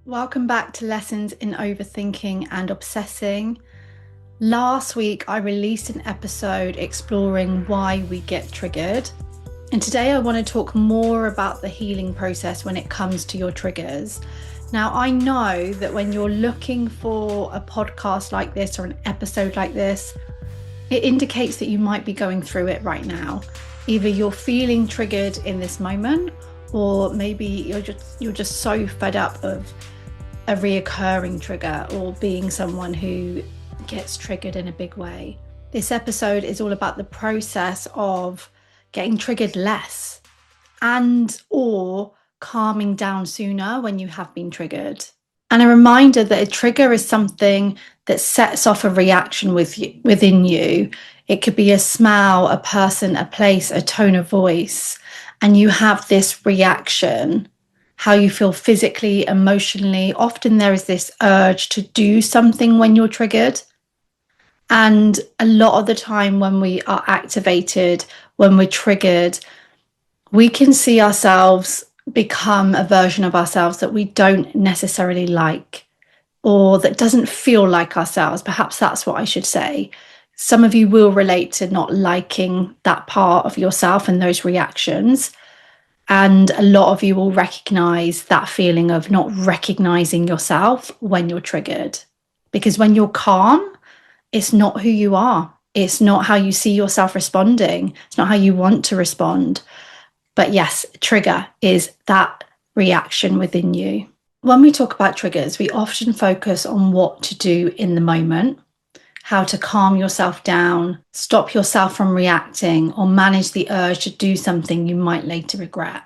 Welcome back to Lessons in Overthinking and Obsessing. Last week, I released an episode exploring why we get triggered. And today, I want to talk more about the healing process when it comes to your triggers. Now, I know that when you're looking for a podcast like this or an episode like this, it indicates that you might be going through it right now. Either you're feeling triggered in this moment, or maybe you're just so fed up of a reoccurring trigger or being someone who gets triggered in a big way. This episode is all about the process of getting triggered less and or calming down sooner when you have been triggered. And a reminder that a trigger is something that sets off a reaction within you. It could be a smell, a person, a place, a tone of voice, and you have this reaction. How you feel physically, emotionally. Often there is this urge to do something when you're triggered. And a lot of the time when we are activated, when we're triggered, we can see ourselves become a version of ourselves that we don't necessarily like, or that doesn't feel like ourselves. Perhaps that's what I should say. Some of you will relate to not liking that part of yourself and those reactions. And a lot of you will recognize that feeling of not recognizing yourself when you're triggered. Because when you're calm, it's not who you are. It's not how you see yourself responding. It's not how you want to respond. But yes, trigger is that reaction within you. When we talk about triggers, we often focus on what to do in the moment, how to calm yourself down, stop yourself from reacting, or manage the urge to do something you might later regret.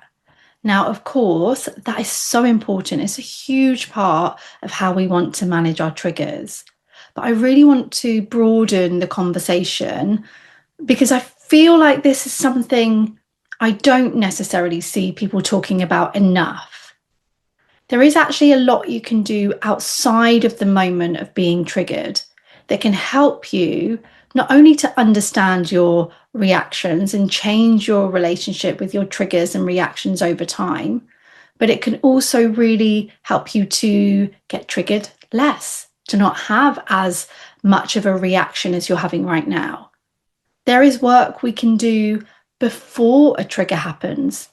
Now, of course, that is so important. It's a huge part of how we want to manage our triggers. But I really want to broaden the conversation because I feel like this is something I don't necessarily see people talking about enough. There is actually a lot you can do outside of the moment of being triggered that can help you not only to understand your reactions and change your relationship with your triggers and reactions over time, but it can also really help you to get triggered less, to not have as much of a reaction as you're having right now. There is work we can do before a trigger happens.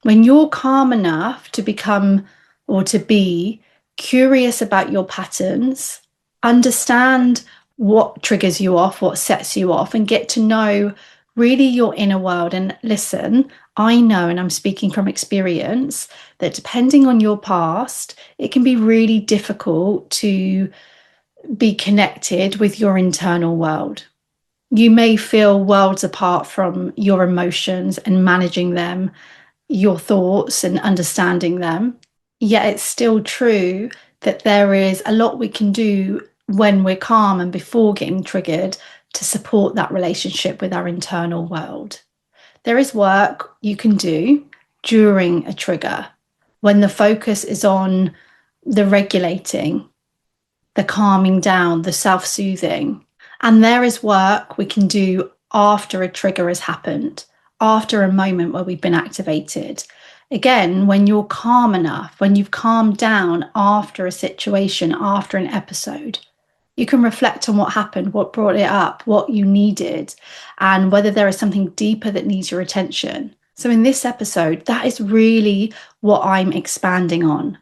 When you're calm enough to become or to be curious about your patterns, understand what triggers you off, what sets you off, and get to know really your inner world. And listen, I know, and I'm speaking from experience, that depending on your past, it can be really difficult to be connected with your internal world. You may feel worlds apart from your emotions and managing them, your thoughts and understanding them. Yet it's still true that there is a lot we can do when we're calm and before getting triggered to support that relationship with our internal world. There is work you can do during a trigger when the focus is on the regulating, the calming down, the self-soothing. And there is work we can do after a trigger has happened, after a moment where we've been activated. Again, when you're calm enough, when you've calmed down after a situation, after an episode, you can reflect on what happened, what brought it up, what you needed, and whether there is something deeper that needs your attention. So in this episode, that is really what I'm expanding on.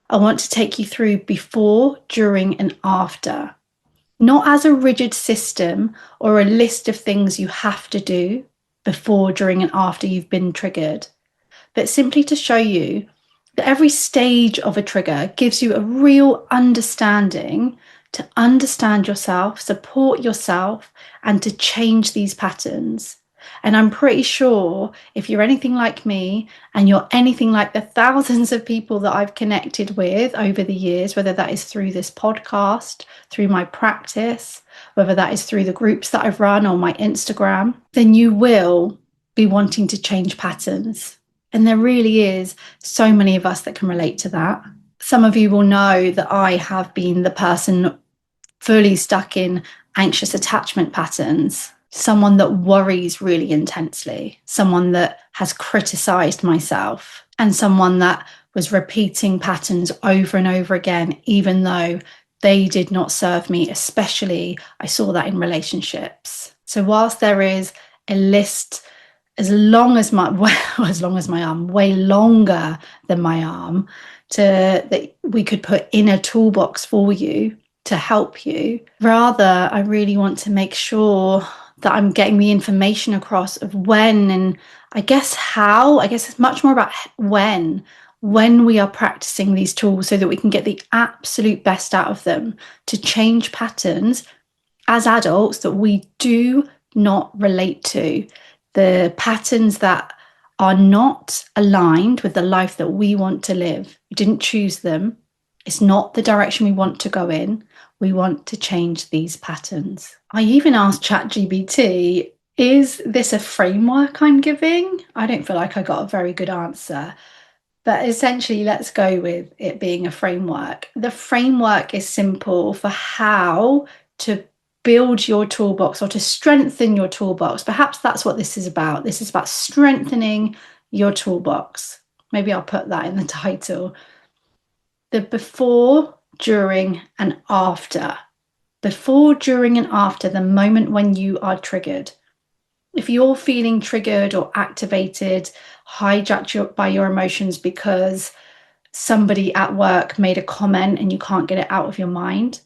I want to take you through before, during, and after. Not as a rigid system or a list of things you have to do before, during, and after you've been triggered, but simply to show you that every stage of a trigger gives you a real understanding to understand yourself, support yourself, and to change these patterns. And I'm pretty sure if you're anything like me and you're anything like the thousands of people that I've connected with over the years, whether that is through this podcast, through my practice, whether that is through the groups that I've run on my Instagram, then you will be wanting to change patterns. And there really is so many of us that can relate to that. Some of you will know that I have been the person fully stuck in anxious attachment patterns, someone that worries really intensely, someone that has criticized myself, and someone that was repeating patterns over and over again, even though they did not serve me. Especially, I saw that in relationships. So whilst there is a list as long as my arm, way longer than my arm, that we could put in a toolbox for you to help you. Rather, I really want to make sure that I'm getting the information across of when, and I guess how. I guess it's much more about when we are practicing these tools so that we can get the absolute best out of them to change patterns as adults that we do not relate to, the patterns that are not aligned with the life that we want to live. We didn't choose them. It's not the direction we want to go in. We want to change these patterns. I even asked ChatGPT, is this a framework I'm giving? I don't feel like I got a very good answer. But essentially, let's go with it being a framework. The framework is simple for how to build your toolbox or to strengthen your toolbox. Perhaps that's what this is about. This is about strengthening your toolbox. Maybe I'll put that in the title. The before, during, and after. Before, during, and after the moment when you are triggered. If you're feeling triggered or activated, hijacked by your emotions because somebody at work made a comment and you can't get it out of your mind,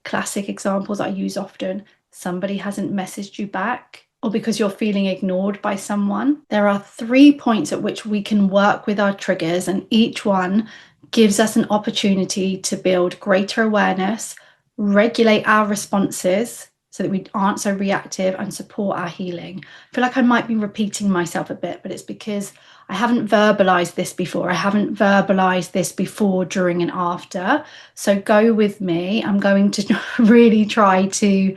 classic examples I use often, somebody hasn't messaged you back, or because you're feeling ignored by someone. There are 3 points at which we can work with our triggers, and each one gives us an opportunity to build greater awareness, regulate our responses so that we aren't so reactive, and support our healing. I feel like I might be repeating myself a bit, but it's because I haven't verbalized this before. I haven't verbalized this before, during, and after. So go with me. I'm going to really try to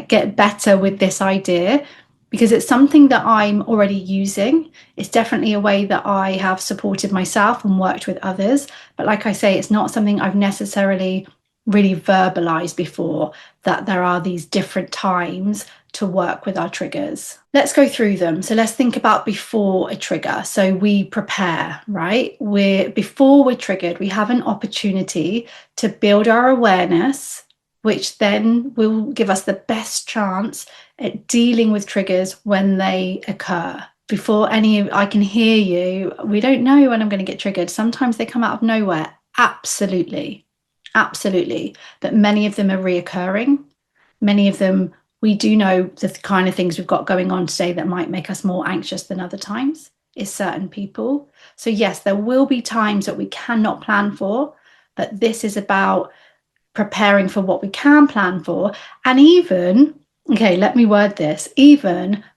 get better with this idea, because it's something that I'm already using. It's definitely a way that I have supported myself and worked with others. But like I say, it's not something I've necessarily really verbalized before, that there are these different times to work with our triggers. Let's go through them. So let's think about before a trigger. So we prepare, right? Before we're triggered, we have an opportunity to build our awareness, which then will give us the best chance at dealing with triggers when they occur. I can hear you, we don't know when I'm going to get triggered. Sometimes they come out of nowhere. Absolutely. But many of them are reoccurring. Many of them, we do know the kind of things we've got going on today that might make us more anxious than other times is certain people. So yes, there will be times that we cannot plan for, but this is about preparing for what we can plan for. And even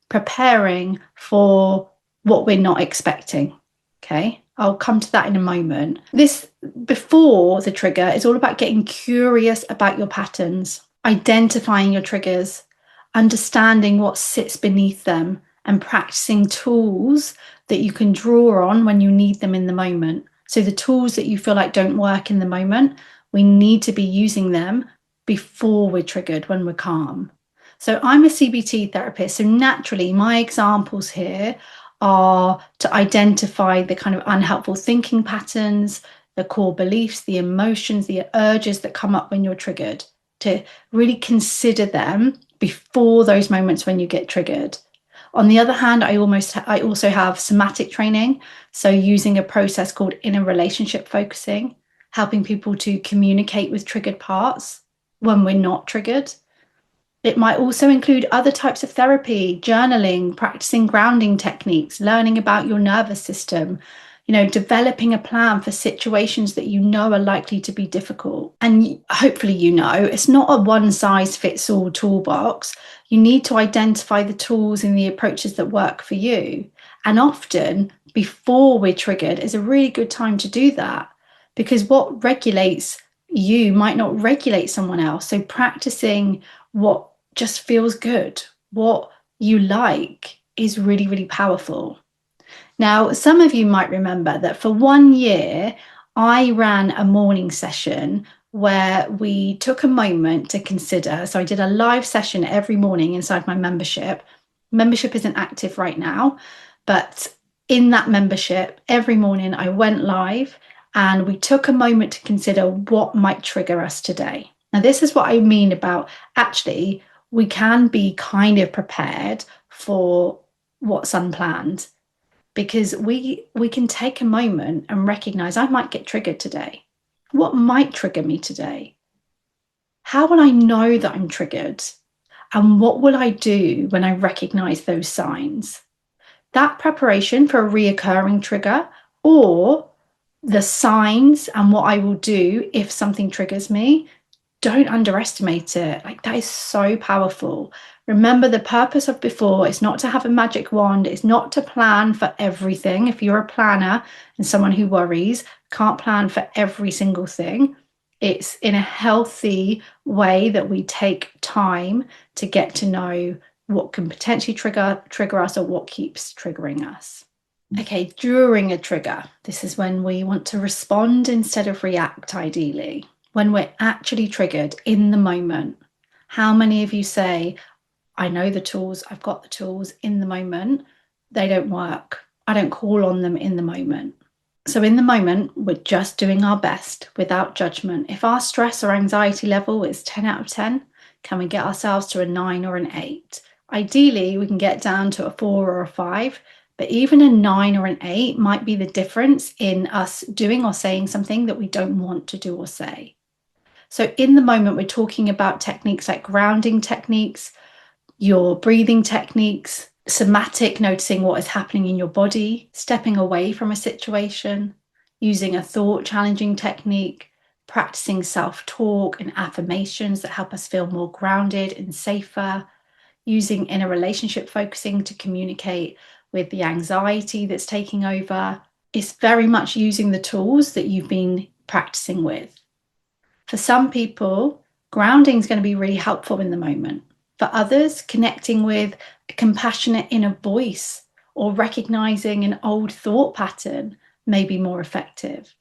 preparing for what we're not expecting. Okay, I'll come to that in a moment. This before the trigger is all about getting curious about your patterns, identifying your triggers, understanding what sits beneath them, and practicing tools that you can draw on when you need them in the moment. So the tools that you feel like don't work in the moment, we need to be using them before we're triggered, when we're calm. So I'm a CBT therapist, so naturally my examples here are to identify the kind of unhelpful thinking patterns, the core beliefs, the emotions, the urges that come up when you're triggered, to really consider them before those moments when you get triggered. On the other hand, I also have somatic training, so using a process called inner relationship focusing, helping people to communicate with triggered parts when we're not triggered. It might also include other types of therapy, journaling, practicing grounding techniques, learning about your nervous system, developing a plan for situations that you know are likely to be difficult. And hopefully, it's not a one-size-fits-all toolbox. You need to identify the tools and the approaches that work for you. And often, before we're triggered, is a really good time to do that, because what regulates you might not regulate someone else. So practicing what just feels good, what you like, is really, really powerful. Now, some of you might remember that for 1 year, I ran a morning session where we took a moment to consider. So I did a live session every morning inside my membership. Membership isn't active right now, but in that membership, every morning I went live and we took a moment to consider what might trigger us today. Now, this is what I mean about actually, we can be kind of prepared for what's unplanned, because we can take a moment and recognize I might get triggered today. What might trigger me today? How will I know that I'm triggered? And what will I do when I recognize those signs? That preparation for a reoccurring trigger, or the signs and what I will do if something triggers me, don't underestimate it. Like, that is so powerful. Remember, the purpose of before is not to have a magic wand. It's not to plan for everything. If you're a planner and someone who worries, can't plan for every single thing. It's in a healthy way that we take time to get to know what can potentially trigger us, or what keeps triggering us. Okay, during a trigger, this is when we want to respond instead of react, ideally. When we're actually triggered in the moment. How many of you say, I know the tools, I've got the tools in the moment, they don't work. I don't call on them in the moment. So in the moment, we're just doing our best without judgment. If our stress or anxiety level is 10 out of 10, can we get ourselves to a 9 or an 8? Ideally, we can get down to a 4 or a 5, but even a 9 or an 8 might be the difference in us doing or saying something that we don't want to do or say. So in the moment, we're talking about techniques like grounding techniques, your breathing techniques, somatic, noticing what is happening in your body, stepping away from a situation, using a thought challenging technique, practicing self-talk and affirmations that help us feel more grounded and safer, using inner relationship focusing to communicate with the anxiety that's taking over. It's very much using the tools that you've been practicing with. For some people, grounding is going to be really helpful in the moment. For others, connecting with a compassionate inner voice or recognizing an old thought pattern may be more effective.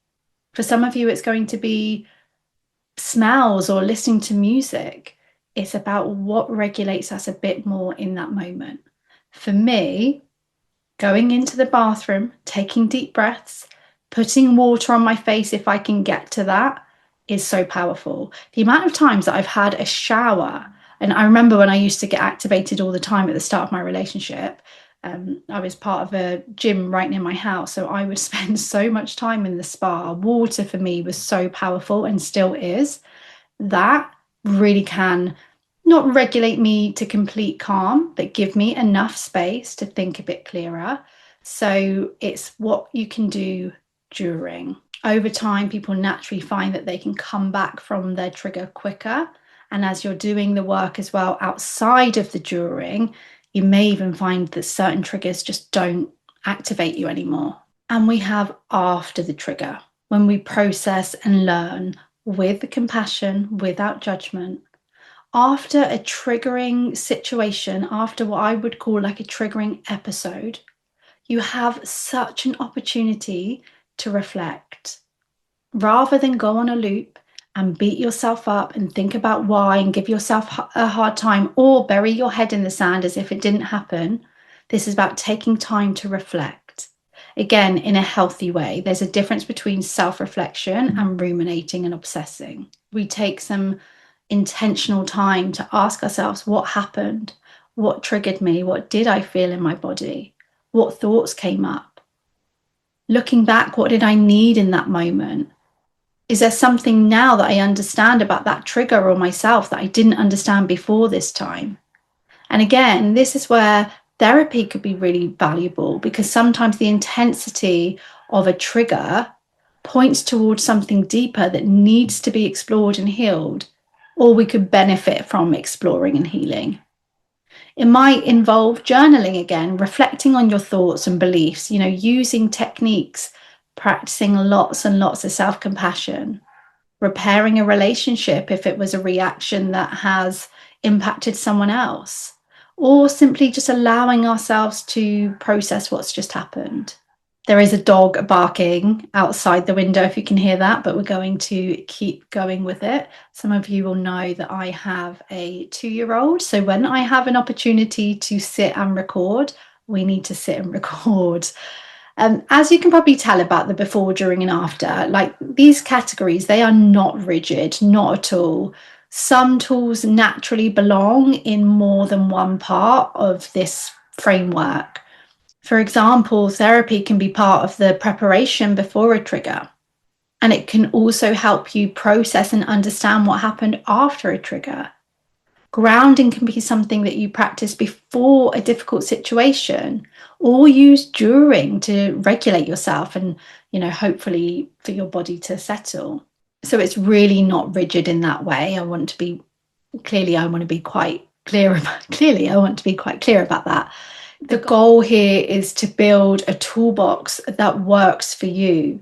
For some of you, it's going to be smells or listening to music. It's about what regulates us a bit more in that moment. For me, going into the bathroom, taking deep breaths, putting water on my face if I can get to that, is so powerful. The amount of times that I've had a shower, and I remember when I used to get activated all the time at the start of my relationship, I was part of a gym right near my house, so I would spend so much time in the spa. Water for me was so powerful and still is. That really can not regulate me to complete calm, but give me enough space to think a bit clearer. So it's what you can do during. Over time, people naturally find that they can come back from their trigger quicker. And as you're doing the work as well outside of the during, you may even find that certain triggers just don't activate you anymore. And we have after the trigger, when we process and learn with compassion, without judgment. After a triggering situation, after what I would call like a triggering episode, you have such an opportunity to reflect. Rather than go on a loop and beat yourself up and think about why and give yourself a hard time or bury your head in the sand as if it didn't happen, this is about taking time to reflect. Again, in a healthy way. There's a difference between self-reflection and ruminating and obsessing. We take some intentional time to ask ourselves, what happened? What triggered me? What did I feel in my body? What thoughts came up? Looking back, what did I need in that moment? Is there something now that I understand about that trigger or myself that I didn't understand before this time? And again, this is where therapy could be really valuable, because sometimes the intensity of a trigger points towards something deeper that needs to be explored and healed, or we could benefit from exploring and healing. It might involve journaling again, reflecting on your thoughts and beliefs, using techniques, practicing lots and lots of self-compassion, repairing a relationship if it was a reaction that has impacted someone else, or simply just allowing ourselves to process what's just happened. There is a dog barking outside the window if you can hear that, but we're going to keep going with it. Some of you will know that I have a 2-year-old. So when I have an opportunity to sit and record, we need to sit and record. As you can probably tell about the before, during, and after, like these categories, they are not rigid, not at all. Some tools naturally belong in more than one part of this framework. For example, therapy can be part of the preparation before a trigger, and it can also help you process and understand what happened after a trigger. Grounding can be something that you practice before a difficult situation or use during to regulate yourself and, hopefully for your body to settle. So it's really not rigid in that way. I want to be quite clear about that. The goal here is to build a toolbox that works for you,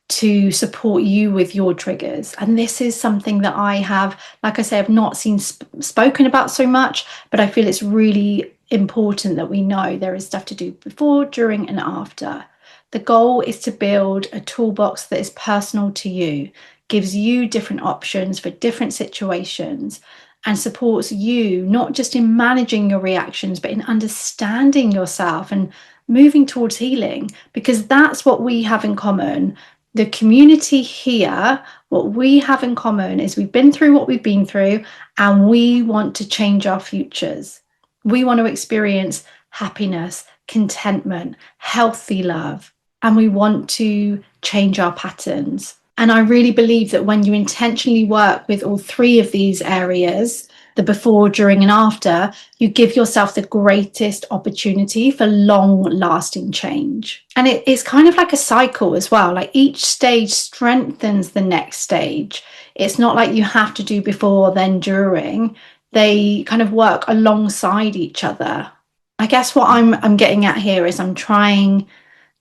to support you with your triggers. And this is something that I have, like I say, I've not seen spoken about so much, but I feel it's really important that we know there is stuff to do before, during, and after. The goal is to build a toolbox that is personal to you, gives you different options for different situations, and supports you not just in managing your reactions, but in understanding yourself and moving towards healing, because that's what we have in common. The community here, what we have in common is we've been through what we've been through, and we want to change our futures. We want to experience happiness, contentment, healthy love, and we want to change our patterns. And I really believe that when you intentionally work with all three of these areas, the before, during, and after, you give yourself the greatest opportunity for long-lasting change. And it's kind of like a cycle as well. Like each stage strengthens the next stage. It's not like you have to do before, then during. They kind of work alongside each other. I guess what I'm getting at here is I'm trying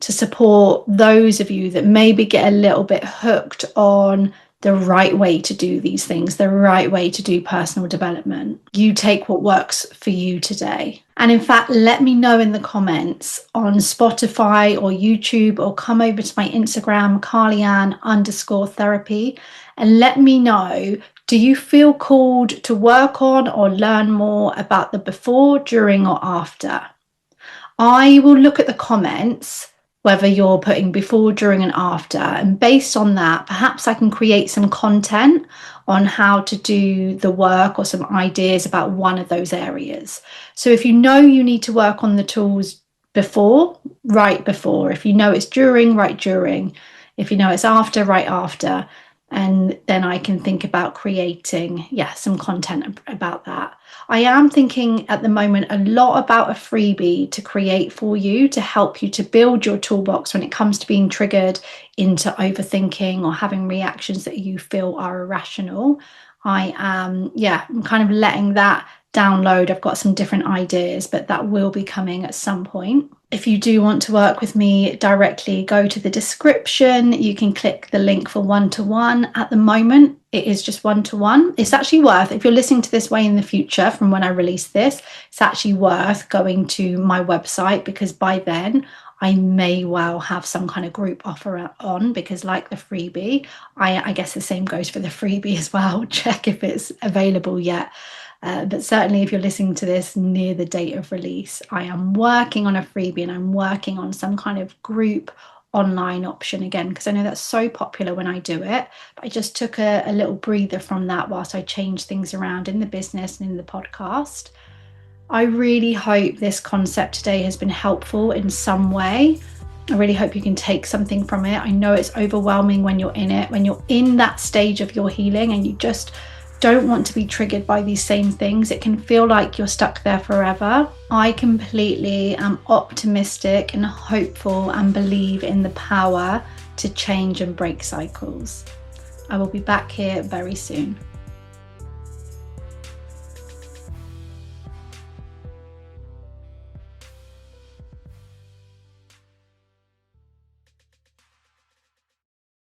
to support those of you that maybe get a little bit hooked on the right way to do these things, the right way to do personal development. You take what works for you today. And in fact, let me know in the comments on Spotify or YouTube, or come over to my Instagram, Carlyann_therapy, and let me know, do you feel called to work on or learn more about the before, during, or after? I will look at the comments, whether you're putting before, during, and after. And based on that, perhaps I can create some content on how to do the work or some ideas about one of those areas. So if you know you need to work on the tools before, write before. If you know it's during, write during. If you know it's after, write after. And then I can think about creating, some content about that. I am thinking at the moment a lot about a freebie to create for you to help you to build your toolbox when it comes to being triggered into overthinking or having reactions that you feel are irrational. I'm kind of letting that download. I've got some different ideas, but that will be coming at some point. If you do want to work with me directly, go to the description. You can click the link for one-to-one. At the moment, it is just one-to-one. It's actually worth, if you're listening to this way in the future from when I release this, it's actually worth going to my website, because by then I may well have some kind of group offer on, because like the freebie, I guess the same goes for the freebie as well. Check if it's available yet. But certainly if you're listening to this near the date of release, I am working on a freebie, and I'm working on some kind of group online option again, because I know that's so popular when I do it. But I just took a little breather from that whilst I changed things around in the business and in the podcast. I really hope this concept today has been helpful in some way. I really hope you can take something from it. I know it's overwhelming when you're in it, when you're in that stage of your healing and you just don't want to be triggered by these same things. It can feel like you're stuck there forever. I completely am optimistic and hopeful and believe in the power to change and break cycles. I will be back here very soon.